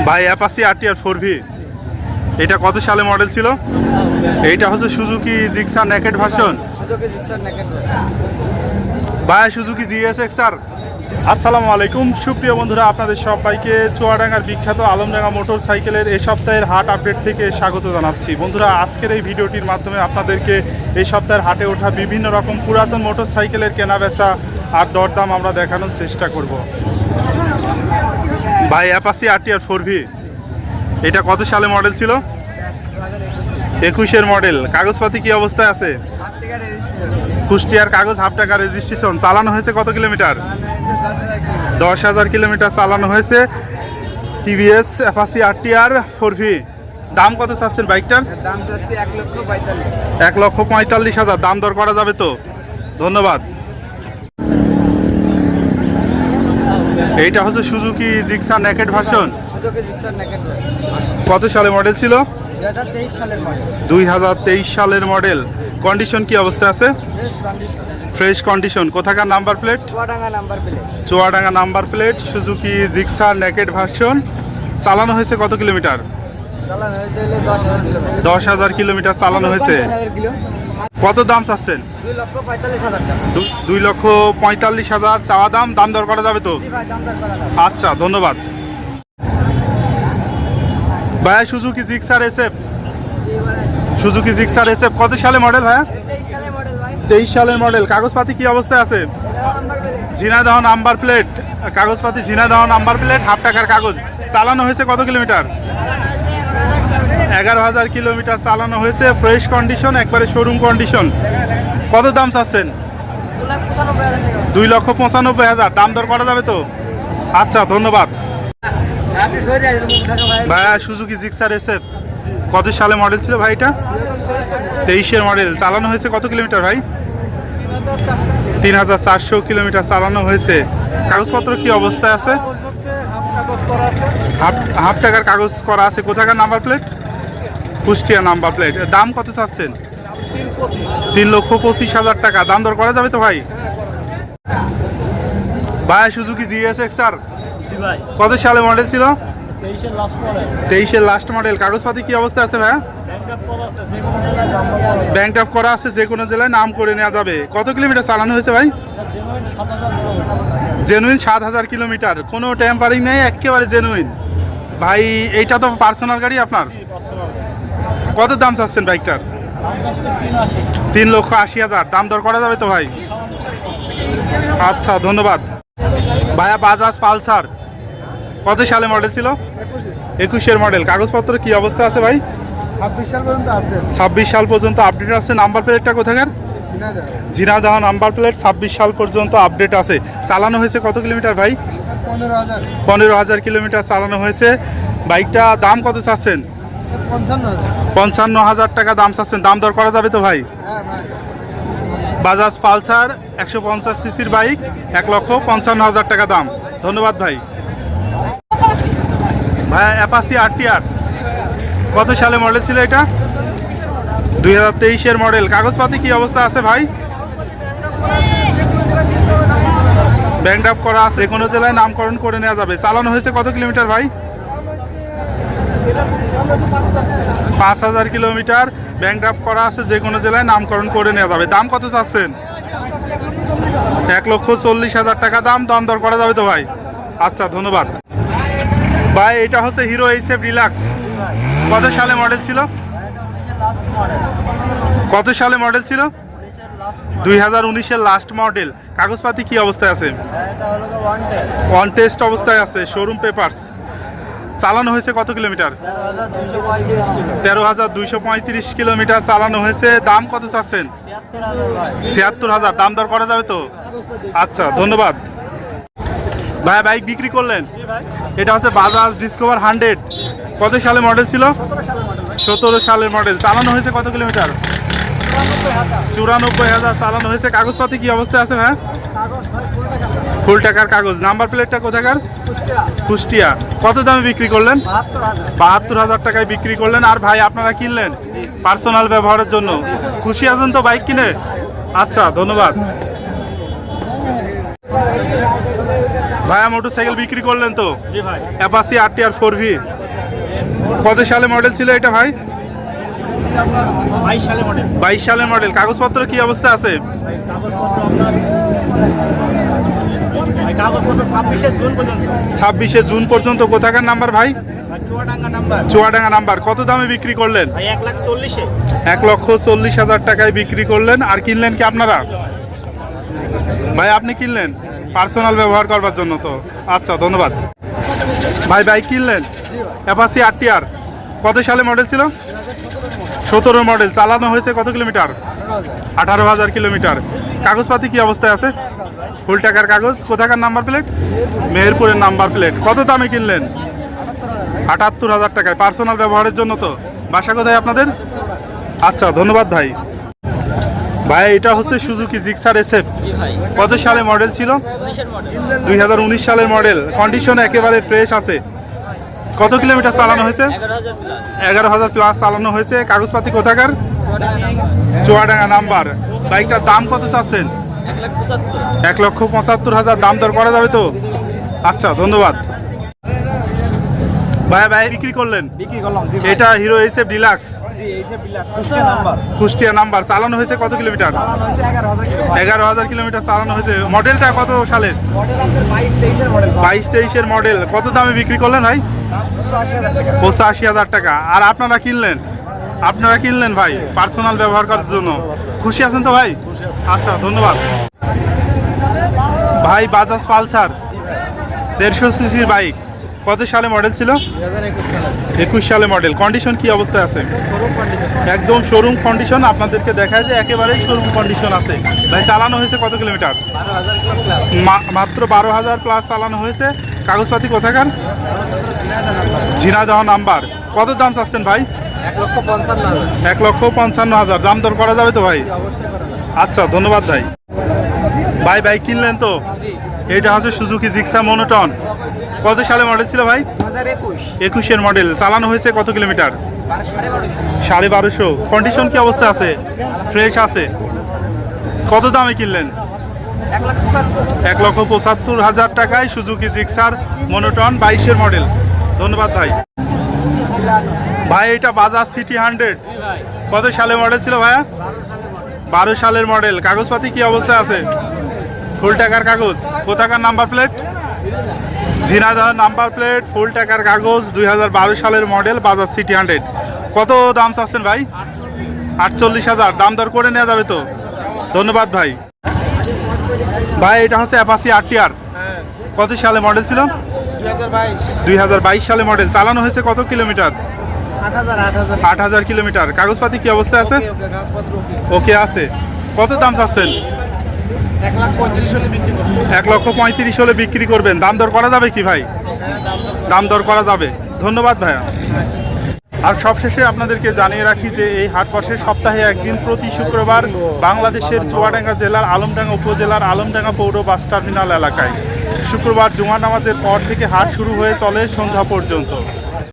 ভাই Apache RTR 4V এটা কত সালে মডেল ছিল? এইটা হচ্ছে সুজুকি জিক্সার নেকেড ভার্সন। ভাই সুজুকি জিএসএক্সআর। আসসালামু আলাইকুম সুপ্রিয় বন্ধুরা, আপনাদের সবাইকে চুয়াডাঙ্গার বিখ্যাত আলমডাঙ্গা মোটর সাইকেলের এই সপ্তাহের হাট আপডেট থেকে স্বাগত জানাচ্ছি। বন্ধুরা, আজকের এই ভিডিওটির মাধ্যমে আপনাদেরকে এই সপ্তাহের হাটে ওঠা বিভিন্ন রকম পুরাতন মোটর সাইকেলের কেনা বেচা আর দরদাম আমরা দেখানোর চেষ্টা করব। ভাই অ্যাপাচি আরটিআর 4V এটা কত সালে মডেল ছিল? 21-এর মডেল। কাগজপাতি কি অবস্থায় আছে? কুষ্টিয়ার কাগজ, হাফ টাকা রেজিস্ট্রেশন। চালানো হয়েছে কত কিলোমিটার? 10,000 কিলোমিটার চালানো হয়েছে। TVS Apache RTR 4V। দাম কত চাচ্ছেন বাইকটার? 1,45,000। দাম দর করা যাবে তো? ধন্যবাদ। এইটা হচ্ছে সুজুকি জিক্সার নেকেড ভার্সন। কত সালে মডেল ছিল? 2023 সালের মডেল। কন্ডিশন কি অবস্থা আছে? Fresh condition. কোথাকার number plate? Chuadanga number plate. Suzuki Gixxer naked version. চালানো হয়েছে কত কিলোমিটার? 10,000 কিলোমিটার চালানো হয়েছে। কত দাম চাচ্ছেন? 2,45,000 চাওয়া দাম। দাম দর করা যাবে তো? আচ্ছা, ধন্যবাদ। ভাইয়া Suzuki Gixxer SF. Suzuki Gixxer SF কত সালে মডেল ভাইয়া? 23 সালের মডেল। কাগজপাতি কি অবস্থায় আছে? Jhenaidah number plate. কাগজপাতি ঝিনাইদহ নাম্বার প্লেট, হাফ টাকার কাগজ। চালানো হয়েছে কত কিলোমিটার? 11,000 কিলোমিটার চালানো হয়েছে। ফ্রেশ কন্ডিশন, একবারে শোরুম কন্ডিশন। কত দাম চাচ্ছেন? 2,95,000। দাম দর করা যাবে তো? আচ্ছা, ধন্যবাদ। ভাইয়া সুজুকি জিক্সার এসএফ কত সালে মডেল ছিল ভাই? এটা 23-এর মডেল। চালানো হয়েছে কত কিলোমিটার ভাই? 3,400 কিলোমিটার চালানো হয়েছে। কাগজপত্র কি অবস্থায় আছে? হাফ টাকার কাগজ করা আছে। কোথাকার number plate? Kushtia number plate. দাম কত চাচ্ছেন? 3,25,000 টাকা। দাম দর করা যাবে তো ভাই? ভাই সুজুকি জিএসএক্সআর কত সালে মডেল ছিল? 23-এর লাস্ট মডেল। কাগজপাতি কি অবস্থা আছে ভাইয়া? ব্যাংক ড্রাফট করা আছে, যে কোনো জেলায় নাম করে নেওয়া যাবে। কত কিলোমিটার চালানো হয়েছে ভাই? Genuine 7,000 kilometre. কোনো টেম্পারিং নেই, একেবারে জেনুইন। ভাই এইটা তো পার্সোনাল গাড়ি আপনার? কত দাম চাচ্ছেন বাইকটার? 3,80,000। দাম দর করা যাবে তো ভাই? আচ্ছা, ধন্যবাদ। ভাইয়া বাজাজ পালসার কত সালে মডেল ছিল? 21-এর মডেল। কাগজপত্র কি অবস্থা আছে ভাই? 26 সাল পর্যন্ত আপডেট আছে। নাম্বার প্লেটটা কোথাকার? Jhenaidah number plate. 26 সাল পর্যন্ত আপডেট আছে। চালানো হয়েছে কত কিলোমিটার ভাই? 15,000 কিলোমিটার চালানো হয়েছে। বাইকটা দাম কত চাচ্ছেন? 55,000 টাকা দাম চাচ্ছেন। দাম দর করা যাবে তো ভাই? বাজাজ পালসার 150 সিসির বাইক, 1,55,000 টাকা দাম। ধন্যবাদ ভাই। ভাই অ্যাপাচি আরটিআর কত সালে মডেল ছিল? এটা 2023-এর মডেল। কাগজপাতি কি অবস্থা আছে ভাই? ব্যাংক ড্রাফট করা আছে, যে কোনো জেলায় নামকরণ করে নেওয়া যাবে। চালানো হয়েছে কত কিলোমিটার ভাই? 5,000 কিলোমিটার। ব্যাংক ড্রাফট করা আছে, যে কোনো জেলায় নামকরণ করে নেওয়া যাবে। দাম কত চাচ্ছেন? 1,40,000 টাকা দাম। দাম দর করা যাবে তো ভাই? আচ্ছা, ধন্যবাদ ভাই। এটা হচ্ছে হিরো এইচএফ ডিলাক্স। কত সালে মডেল ছিল? কত সালে মডেল ছিল? 2019-এর লাস্ট মডেল। কাগজপাতি কি অবস্থায় আছে? ওয়ান টেস্ট অবস্থায় আছে, শোরুম পেপারস। চালানো হয়েছে কত কিলোমিটার? 13,235 কিলোমিটার চালানো হয়েছে। দাম কত চাচ্ছেন? 76,000। দাম দর করা যাবে তো? আচ্ছা, ধন্যবাদ। ভাই বাইক বিক্রি করলেন? এটা হচ্ছে বাজাজ ডিসকভার 100। কত সালে মডেল ছিল? 17 সালের মডেল। চালানো হয়েছে কত কিলোমিটার? 94,000 চালানো হয়েছে। কাগজপাতি কি অবস্থায় আছে ভাই? ফুল টাকার কাগজ। নাম্বার প্লেটটা কোথাকার? কুষ্টিয়া। কত দামে বিক্রি করলেন? 72,000 টাকায় বিক্রি করলেন। আর ভাই আপনারা কিনলেন পার্সোনাল ব্যবহারের জন্য? খুশি আছেন তো বাইক কিনে? আচ্ছা, ধন্যবাদ। ভাইয়া মোটরসাইকেল বিক্রি করলেন তো? জি ভাই। অ্যাপাচি RTR 4V কত সালে মডেল ছিল এটা ভাই? 22 সালে মডেল। 22 সালের মডেল। কাগজপত্র কি অবস্থা আছে? কাগজপত্র 26শে জুন পর্যন্ত। 26শে জুন পর্যন্ত। কোথাকার নাম্বার ভাই? চুয়াডাঙ্গা নাম্বার। চুয়াডাঙ্গা নাম্বার। কত দামে বিক্রি করলেন? ভাই 1,40,000-এ। 1,40,000 টাকায় বিক্রি করলেন। আর কিনলেন কি আপনারা? ভাই আপনি কিনলেন পার্সোনাল ব্যবহার করবার জন্য তো? আচ্ছা ধন্যবাদ ভাই। বাইক কিনলেন অ্যাপাচি RTR কত সালে মডেল ছিল? 17 মডেল। চালানো হয়েছে কত কিলোমিটার? 18,000 কিলোমিটার। কাগজপাতি কি অবস্থায় আছে? ফুল টাকার কাগজ। কোথাকার নাম্বার প্লেট? মেহেরপুরের নাম্বার প্লেট। কত দামে কিনলেন? 78,000 টাকায়। পার্সোনাল ব্যবহারের জন্য তো? বাসা কোথায় আপনাদের? আচ্ছা ধন্যবাদ ভাই। ভাই এটা হচ্ছে সুজুকি জিক্সার SF। কত সালে মডেল ছিল? 2019 সালের মডেল। কন্ডিশন একেবারে ফ্রেশ আছে। কত কিলোমিটার চালানো হয়েছে? 11,000 প্লাস চালানো হয়েছে। কাগজপাতি কোথাকার? চুয়াডাঙ্গা নাম্বার। বাইকটার দাম কত চাচ্ছেন? 1,75,000। দাম দর করা যাবে তো? আচ্ছা ধন্যবাদ ভাই। ভাই বিক্রি করলেন? বিক্রি করলাম। এটা hero SF deluxe. Kushtia number. চালানো হয়েছে কত কিলোমিটার? 11,000 কিলোমিটার চালানো হয়েছে। মডেলটা কত সালের? 22-23-এর মডেল। কত দামে বিক্রি করলেন ভাই? 85,000 টাকা। আর আপনারা কিনলেন? আপনারা কিনলেন ভাই পার্সোনাল ব্যবহার করার জন্য। খুশি আছেন তো ভাই? আচ্ছা ধন্যবাদ ভাই। বাজাজ পালসার 150 সিসির বাইক। কত সালে মডেল ছিল? 21 সালে মডেল। কন্ডিশন কি অবস্থায় আছে? একদম শোরুম কন্ডিশন। আপনাদেরকে দেখায় যে একেবারেই শোরুম কন্ডিশন আছে। ভাই চালানো হয়েছে কত কিলোমিটার? মাত্র 12,000 প্লাস চালানো হয়েছে। কাগজপাতি কোথাকার? ঝিনাইদহ নাম্বার। কত দাম চাচ্ছেন ভাই? 1,55,000। দাম দর করা যাবে তো ভাই? আচ্ছা ধন্যবাদ ভাই। ভাই বাইক কিনলেন তো? এইটা হচ্ছে সুজুকি জিক্সা মনোটন। কত সালে মডেল ছিল ভাই? 21-এর মডেল। চালানো হয়েছে কত কিলোমিটার? 1250। কন্ডিশন কি অবস্থা আছে? ফ্রেশ আছে। কত দামে কিনলেন? 1,75,000 টাকায় সুজুকি জিক্সার মনোটন 22-এর মডেল। ধন্যবাদ ভাই। ভাই এটা বাজাজ সিটি 100 কত সালে মডেল ছিল ভাইয়া? 12 সালের মডেল। কাগজপাতি কি অবস্থা আছে? ফুল টাকার কাগজ। কোথাকার number plate? Jhenaidah number plate. Full টাকার কাগজ। 2012 সালের মডেল। বাজাজ সিটি 100। কত দাম চাচ্ছেন ভাই? 48,000। দাম দর করে নেওয়া যাবে তো? ধন্যবাদ ভাই। ভাই এটা হচ্ছে অ্যাপাচি RTR কত সালে মডেল ছিল? 2022 সালে মডেল। চালানো হয়েছে কত কিলোমিটার? 8,000 কিলোমিটার। কাগজপাতি কি অবস্থা আছে? ওকে আছে। কত দাম চাচ্ছেন? 1,35,000 হলে বিক্রি করবেন। দাম দর করা যাবে কি ভাই? দাম দর করা যাবে। ধন্যবাদ ভাইয়া। আর সবশেষে আপনাদেরকে জানিয়ে রাখি যে এই হাট বসে সপ্তাহে একদিন প্রতি শুক্রবার বাংলাদেশের চুয়াডাঙ্গা জেলার আলমডাঙ্গা উপজেলার আলমডাঙ্গা পৌর বাস টার্মিনাল এলাকায়। শুক্রবার জুমা নামাজের পর থেকে হাট শুরু হয়ে চলে সন্ধ্যা পর্যন্ত।